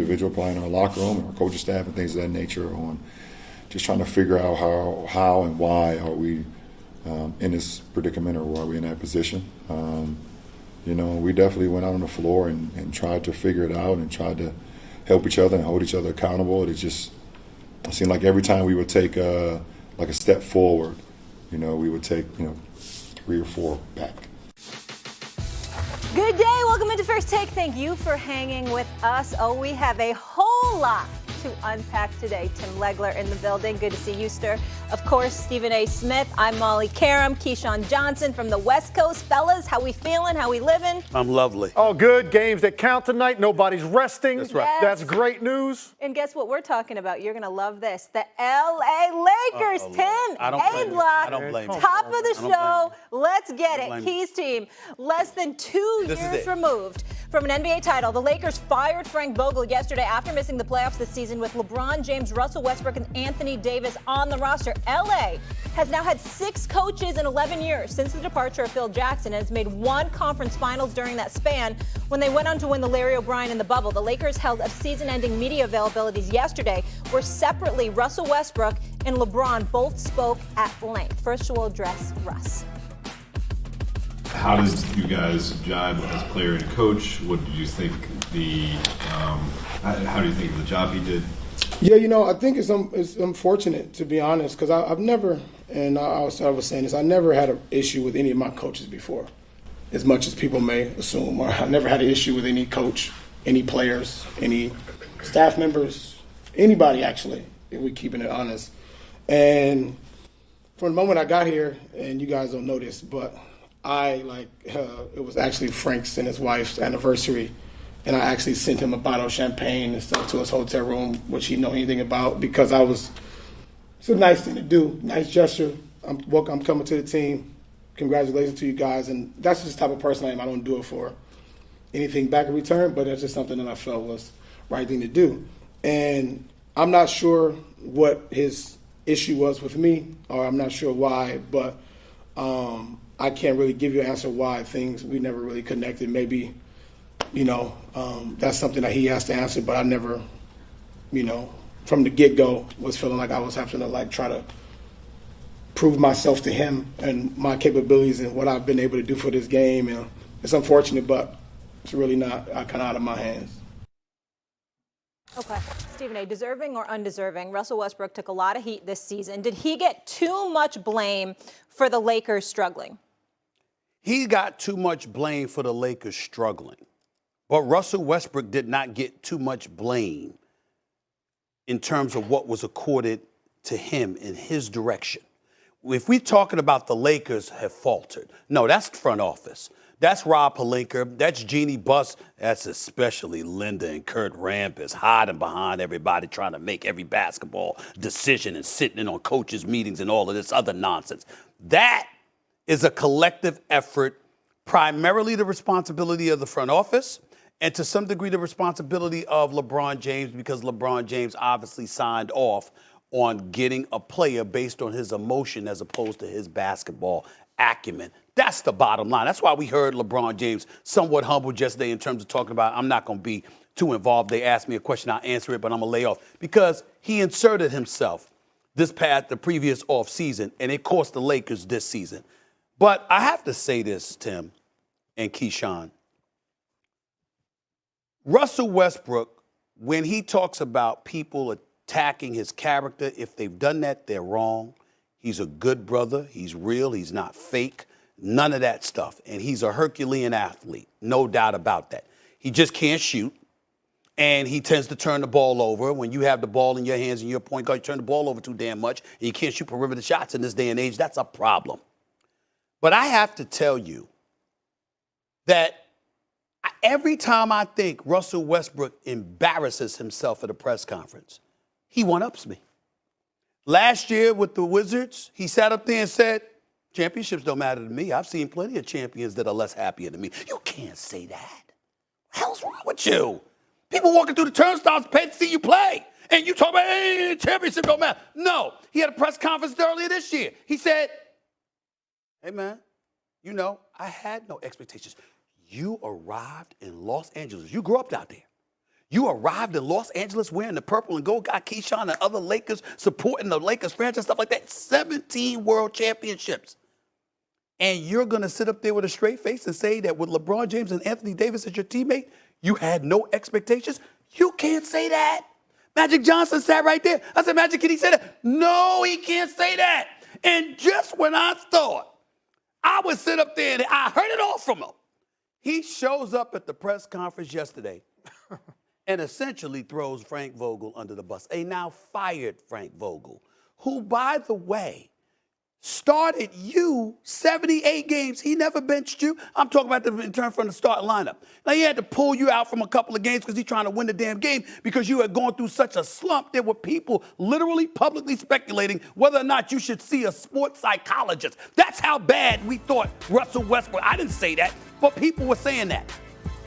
individual, probably in our locker room and our coaching staff and things of that nature, on just trying to figure out how and why are we in this predicament, or why are we in that position. We definitely went out on the floor and tried to figure it out and tried to help each other and hold each other accountable. It seemed like every time we would take a step forward, we would take 3 or 4 back. Good day. Welcome into First Take. Thank you for hanging with us. We have a whole lot to unpack today. Tim Legler in the building. Good to see you, sir. Of course, Stephen A. Smith. I'm Molly Karam. Keyshawn Johnson from the West Coast. Fellas, how we feeling? How we living? I'm lovely. All good. Games that count tonight. Nobody's resting. That's right. Yes. That's great news. And guess what we're talking about? You're going to love this. The L.A. Lakers, Tim. I don't blame you. I don't blame you. Top of the show. Let's get I don't it. blame you. Keys team, less than 2 This is years it. removed from an NBA title. The Lakers fired Frank Vogel yesterday after missing the playoffs this season with LeBron James, Russell Westbrook, and Anthony Davis on the roster. L.A. has now had 6 coaches in 11 years since the departure of Phil Jackson, and has made 1 conference finals during that span when they went on to win the Larry O'Brien in the bubble. The Lakers held a season-ending media availabilities yesterday where separately Russell Westbrook and LeBron both spoke at length. First, we'll address Russ. How did you guys jive as player and coach? What did you think how do you think of the job he did? Yeah, I think it's unfortunate, to be honest, because I've never, and I was saying this, I never had an issue with any of my coaches before, as much as people may assume. Or I never had an issue with any coach, any players, any staff members, anybody actually, if we're keeping it honest. And from the moment I got here, and you guys don't know this, but it was actually Frank's and his wife's anniversary, and I actually sent him a bottle of champagne and stuff to his hotel room, which he didn't know anything about, because it's a nice thing to do, nice gesture. I'm coming to the team. Congratulations to you guys. And that's just the type of person I am. I don't do it for anything back in return, but that's just something that I felt was the right thing to do. And I'm not sure what his issue was with me, or I'm not sure why, but I can't really give you an answer why we never really connected. Maybe, that's something that he has to answer, but I never, from the get-go was feeling like I was having to try to prove myself to him and my capabilities and what I've been able to do for this game. And it's unfortunate, but it's really not kind of out of my hands. Okay. Stephen A., deserving or undeserving, Russell Westbrook took a lot of heat this season. Did he get too much blame for the Lakers struggling? He got too much blame for the Lakers struggling. But Russell Westbrook did not get too much blame in terms of what was accorded to him in his direction. If we're talking about the Lakers have faltered, no, that's the front office. That's Rob Pelinka. That's Jeannie Buss. That's especially Linda and Kurt Rambis hiding behind everybody, trying to make every basketball decision and sitting in on coaches' meetings and all of this other nonsense. That is a collective effort, primarily the responsibility of the front office, and to some degree the responsibility of LeBron James, because LeBron James obviously signed off on getting a player based on his emotion as opposed to his basketball acumen. That's the bottom line. That's why we heard LeBron James somewhat humble yesterday in terms of talking about, I'm not going to be too involved. They asked me a question, I'll answer it, but I'm going to lay off. Because he inserted himself the previous offseason, and it cost the Lakers this season. But I have to say this, Tim and Keyshawn. Russell Westbrook, when he talks about people attacking his character, if they've done that, they're wrong. He's a good brother. He's real. He's not fake. None of that stuff. And he's a Herculean athlete. No doubt about that. He just can't shoot. And he tends to turn the ball over. When you have the ball in your hands and you're a point guard, you turn the ball over too damn much, and you can't shoot perimeter shots in this day and age. That's a problem. But I have to tell you that every time I think Russell Westbrook embarrasses himself at a press conference, he one-ups me. Last year with the Wizards, he sat up there and said, championships don't matter to me. I've seen plenty of champions that are less happier than me. You can't say that. What the hell's wrong with you? People walking through the turnstiles pay to see you play. And you talk about, hey, championship don't matter. No. He had a press conference earlier this year. He said, hey, man, I had no expectations. You arrived in Los Angeles. You grew up out there. You arrived in Los Angeles wearing the purple and gold, got Keyshawn and other Lakers supporting the Lakers franchise, stuff like that. 17 world championships. And you're going to sit up there with a straight face and say that with LeBron James and Anthony Davis as your teammate, you had no expectations? You can't say that. Magic Johnson sat right there. I said, Magic, can he say that? No, he can't say that. And just when I thought I would sit up there and I heard it all from him, he shows up at the press conference yesterday and essentially throws Frank Vogel under the bus, a now fired Frank Vogel, who, by the way, started you 78 games. He never benched you. I'm talking about the return from the start lineup. Now, he had to pull you out from a couple of games because he's trying to win the damn game because you had gone through such a slump. There were people literally publicly speculating whether or not you should see a sports psychologist. That's how bad we thought Russell Westbrook. I didn't say that, but people were saying that.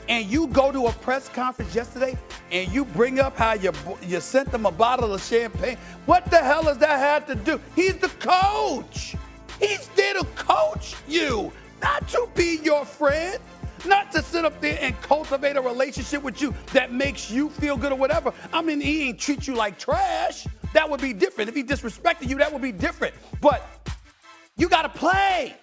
And you go to a press conference yesterday and you bring up how you sent them a bottle of champagne. What the hell does that have to do? He's the coach. He's there to coach you, not to be your friend, not to sit up there and cultivate a relationship with you that makes you feel good or whatever. I mean, he ain't treat you like trash. That would be different. If he disrespected you, that would be different. But you got to play.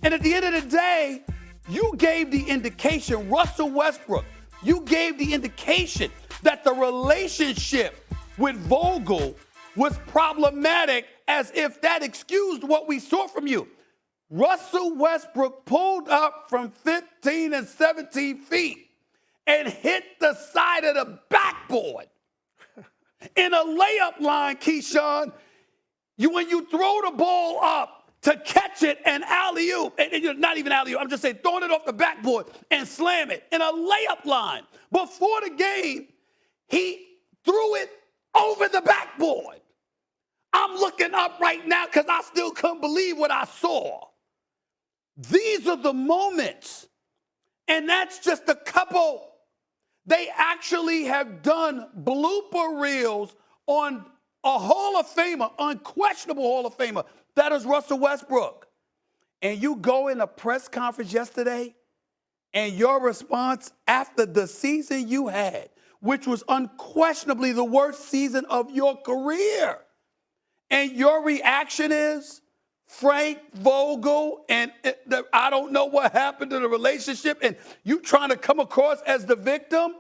And at the end of the day, you gave the indication, Russell Westbrook, you gave the indication that the relationship with Vogel was problematic, as if that excused what we saw from you. Russell Westbrook pulled up from 15 and 17 feet and hit the side of the backboard. In a layup line, Keyshawn, when you throw the ball up, to catch it and alley-oop, and not even alley-oop, I'm just saying throwing it off the backboard and slam it in a layup line. Before the game, he threw it over the backboard. I'm looking up right now because I still couldn't believe what I saw. These are the moments, and that's just a couple. They actually have done blooper reels on a Hall of Famer, unquestionable Hall of Famer. That is Russell Westbrook. And you go in a press conference yesterday, and your response after the season you had, which was unquestionably the worst season of your career, and your reaction is Frank Vogel, and I don't know what happened to the relationship, and you trying to come across as the victim?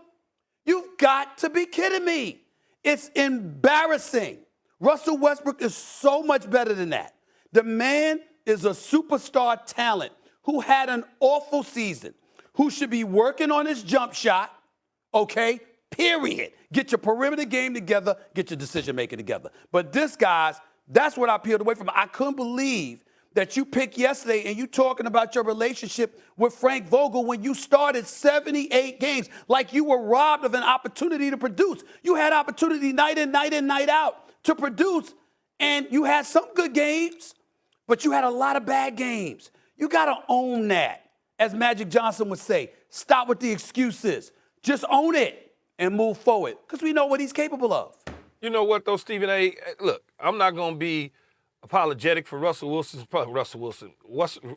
You've got to be kidding me. It's embarrassing. Russell Westbrook is so much better than that. The man is a superstar talent who had an awful season, who should be working on his jump shot, okay, period. Get your perimeter game together, get your decision-making together. But this, guys, that's what I peeled away from. I couldn't believe that you picked yesterday and you talking about your relationship with Frank Vogel when you started 78 games like you were robbed of an opportunity to produce. You had opportunity night in, night out to produce, and you had some good games, but you had a lot of bad games. You got to own that. As Magic Johnson would say, stop with the excuses. Just own it and move forward because we know what he's capable of. You know what, though, Stephen A? Look, I'm not going to be apologetic for Russell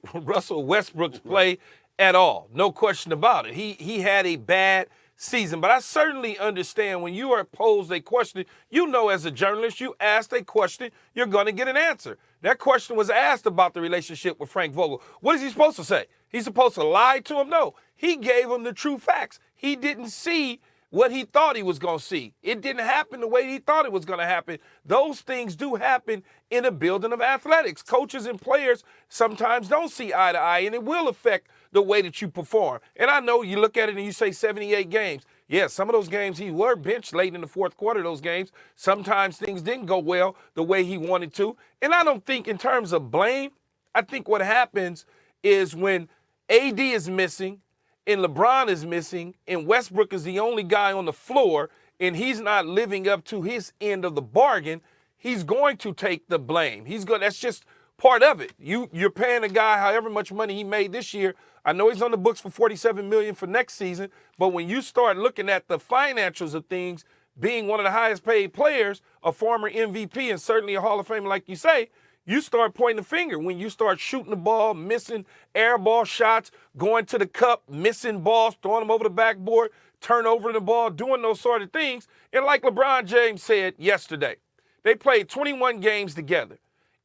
Westbrook's play at all. No question about it. He had a bad season, but I certainly understand when you are posed a question, you know, as a journalist, you asked a question, you're going to get an answer. That question was asked about the relationship with Frank Vogel. What is he supposed to say? He's supposed to lie to him? No. He gave him the true facts. He didn't see what he thought he was going to see. It didn't happen the way he thought it was going to happen. Those things do happen in a building of athletics. Coaches and players sometimes don't see eye to eye, and it will affect the way that you perform. And I know you look at it and you say 78 games. Yeah, some of those games he were benched late in the fourth quarter, those games. Sometimes things didn't go well the way he wanted to. And I don't think in terms of blame, I think what happens is when AD is missing, and LeBron is missing, and Westbrook is the only guy on the floor, and he's not living up to his end of the bargain, he's going to take the blame. That's just part of it. You're paying a guy however much money he made this year. I know he's on the books for $47 million for next season, but when you start looking at the financials of things, being one of the highest paid players, a former MVP, and certainly a Hall of Famer like you say, you start pointing the finger. When you start shooting the ball, missing air ball shots, going to the cup, missing balls, throwing them over the backboard, turn over the ball, doing those sort of things. And like LeBron James said yesterday, they played 21 games together.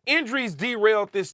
Injuries derailed this